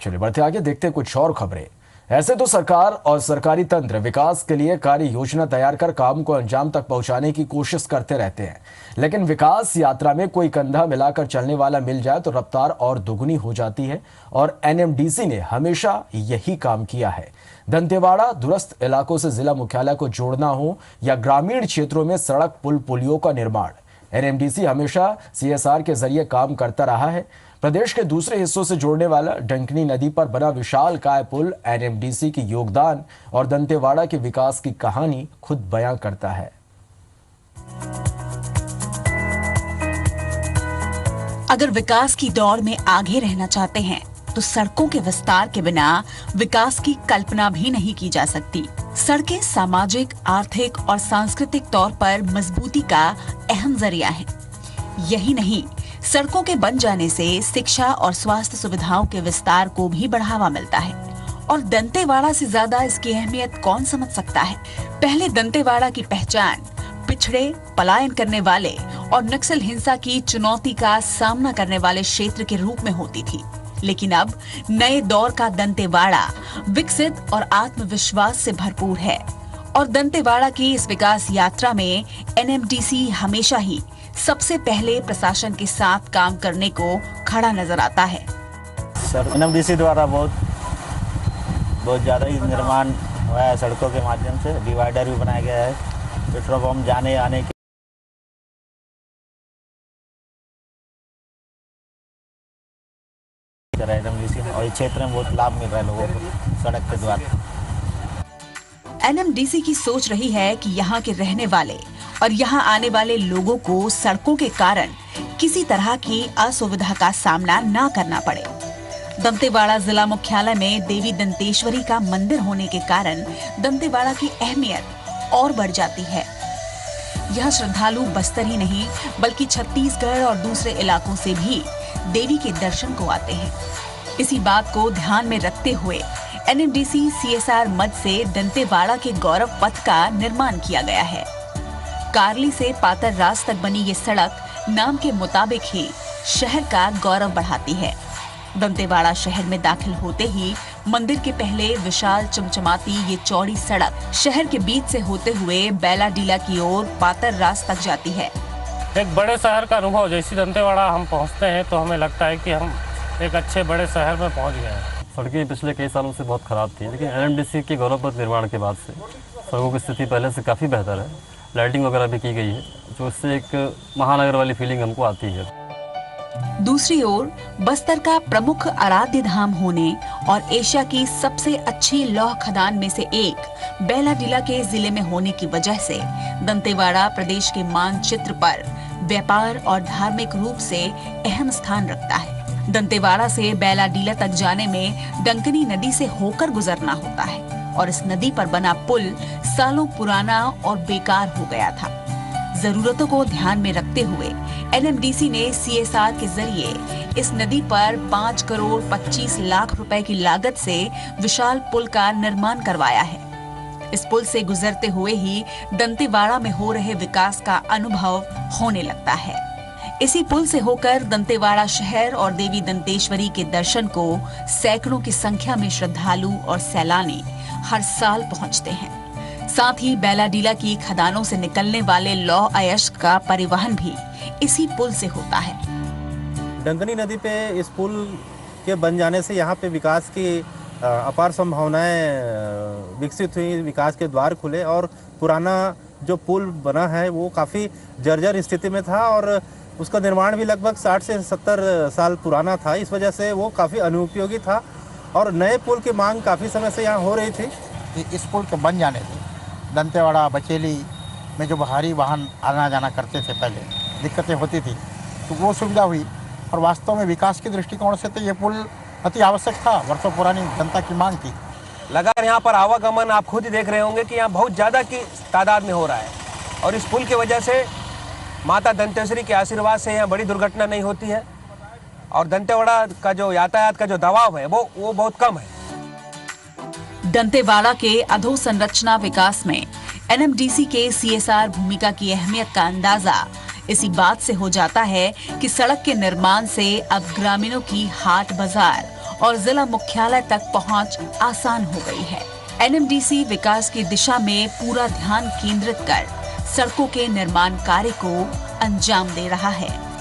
चलिए बढ़ते आगे, देखते हैं कुछ और खबरें। ऐसे तो सरकार और सरकारी तंत्र विकास के लिए कार्य योजना तैयार कर काम को अंजाम तक पहुंचाने की कोशिश करते रहते हैं, लेकिन विकास यात्रा में कोई कंधा मिलाकर चलने वाला मिल जाए तो रफ्तार और दुगनी हो जाती है। और एनएमडीसी ने हमेशा यही काम किया है। दंतेवाड़ा दूरस्थ इलाकों से जिला मुख्यालय को जोड़ना हो या ग्रामीण क्षेत्रों में सड़क पुल पुलियों का निर्माण, एनएमडीसी हमेशा सीएसआर के जरिए काम करता रहा है। प्रदेश के दूसरे हिस्सों से जोड़ने वाला डंकनी नदी पर बना विशालकाय पुल एनएमडीसी की योगदान और दंतेवाड़ा के विकास की कहानी खुद बयां करता है। अगर विकास की दौड़ में आगे रहना चाहते हैं तो सड़कों के विस्तार के बिना विकास की कल्पना भी नहीं की जा सकती। सड़कें सामाजिक, आर्थिक और सांस्कृतिक तौर पर मजबूती का अहम जरिया है। यही नहीं, सड़कों के बन जाने से शिक्षा और स्वास्थ्य सुविधाओं के विस्तार को भी बढ़ावा मिलता है। और दंतेवाड़ा से ज्यादा इसकी अहमियत कौन समझ सकता है। पहले दंतेवाड़ा की पहचान पिछड़े, पलायन करने वाले और नक्सल हिंसा की चुनौती का सामना करने वाले क्षेत्र के रूप में होती थी, लेकिन अब नए दौर का दंतेवाड़ा विकसित और आत्मविश्वास से भरपूर है। और दंतेवाड़ा की इस विकास यात्रा में एनएमडीसी हमेशा ही सबसे पहले प्रशासन के साथ काम करने को खड़ा नजर आता है। सर, एनएमडीसी द्वारा बहुत ज्यादा ही निर्माण हुआ है। सड़कों के माध्यम से डिवाइडर भी बनाया गया है, पेट्रोल पंप जाने आने के एनएमडीसी और इस क्षेत्र में बहुत लाभ मिल रहा है लोगों को सड़क के द्वारा। एनएमडीसी की सोच रही है कि यहाँ के रहने वाले और यहाँ आने वाले लोगों को सड़कों के कारण किसी तरह की असुविधा का सामना न करना पड़े। दंतेवाड़ा जिला मुख्यालय में देवी दंतेश्वरी का मंदिर होने के कारण दंतेवाड़ा की अहमियत और बढ़ जाती है। यह श्रद्धालु बस्तर ही नहीं बल्कि छत्तीसगढ़ और दूसरे इलाकों से भी देवी के दर्शन को आते हैं। इसी बात को ध्यान में रखते हुए एनएमडीसी सीएसआर मद से दंतेवाड़ा के गौरव पथ का निर्माण किया गया है। कारली से पातररास तक बनी ये सड़क नाम के मुताबिक ही शहर का गौरव बढ़ाती है। दंतेवाड़ा शहर में दाखिल होते ही मंदिर के पहले विशाल चमचमाती ये चौड़ी सड़क शहर के बीच से होते हुए बैलाडीला की ओर पातररास तक जाती है। एक बड़े शहर का अनुभव, जैसी दंतेवाड़ा हम पहुंचते हैं तो हमें लगता है कि हम एक अच्छे बड़े शहर में पहुंच गए हैं। सड़कें पिछले कई सालों से बहुत खराब थी, लेकिन एनएमडीसी के गौरवपथ निर्माण के बाद से सड़कों की स्थिति पहले से काफ़ी बेहतर है। लाइटिंग वगैरह भी की गई है, जो इससे एक महानगर वाली फीलिंग हमको आती है। दूसरी ओर बस्तर का प्रमुख आराध्य धाम होने और एशिया की सबसे अच्छी लौह खदान में से एक बैलाडीला के जिले में होने की वजह से दंतेवाड़ा प्रदेश के मानचित्र पर व्यापार और धार्मिक रूप से अहम स्थान रखता है। दंतेवाड़ा से बैलाडीला तक जाने में डंकनी नदी से होकर गुजरना होता है और इस नदी पर बना पुल सालों पुराना और बेकार हो गया था। जरूरतों को ध्यान में रखते हुए एनएमडीसी ने सीएसआर के जरिए इस नदी पर 5 करोड़ 25 लाख रुपए की लागत से विशाल पुल का निर्माण करवाया है। इस पुल से गुजरते हुए ही दंतेवाड़ा में हो रहे विकास का अनुभव होने लगता है। इसी पुल से होकर दंतेवाड़ा शहर और देवी दंतेश्वरी के दर्शन को सैकड़ों की संख्या में श्रद्धालु और सैलानी हर साल पहुंचते हैं। साथ ही बैलाडीला की खदानों से निकलने वाले लौह अयस्क का परिवहन भी इसी पुल से होता है। डंकनी नदी पे इस पुल के बन जाने से यहाँ पे विकास की अपार संभावनाएं विकसित हुई, विकास के द्वार खुले और पुराना जो पुल बना है वो काफ़ी जर्जर स्थिति में था और उसका निर्माण भी लगभग 60 से 70 साल पुराना था। इस वजह से वो काफ़ी अनुपयोगी था और नए पुल की मांग काफ़ी समय से यहाँ हो रही थी। इस पुल के बन जाने से दंतेवाड़ा बचेली में जो भारी वाहन आना जाना करते थे, पहले दिक्कतें होती थी, तो वो सुविधा हुई और वास्तव में विकास के दृष्टिकोण से तो ये पुल अति आवश्यक था। वर्षों पुरानी जनता की मांग थी। लगातार यहाँ पर आवागमन आप खुद ही देख रहे होंगे कि यहाँ बहुत ज़्यादा की तादाद में हो रहा है और इस पुल की वजह से माता दंतेश्वरी के आशीर्वाद से यहाँ बड़ी दुर्घटना नहीं होती है और दंतेवाड़ा का जो यातायात का जो दबाव है वो बहुत कम है। दंतेवाड़ा के अधोसंरचना विकास में एनएमडीसी के सीएसआर भूमिका की अहमियत का अंदाजा इसी बात से हो जाता है कि सड़क के निर्माण से अब ग्रामीणों की हाट बाजार और जिला मुख्यालय तक पहुंच आसान हो गई है। एनएमडीसी विकास की दिशा में पूरा ध्यान केंद्रित कर सड़कों के निर्माण कार्य को अंजाम दे रहा है।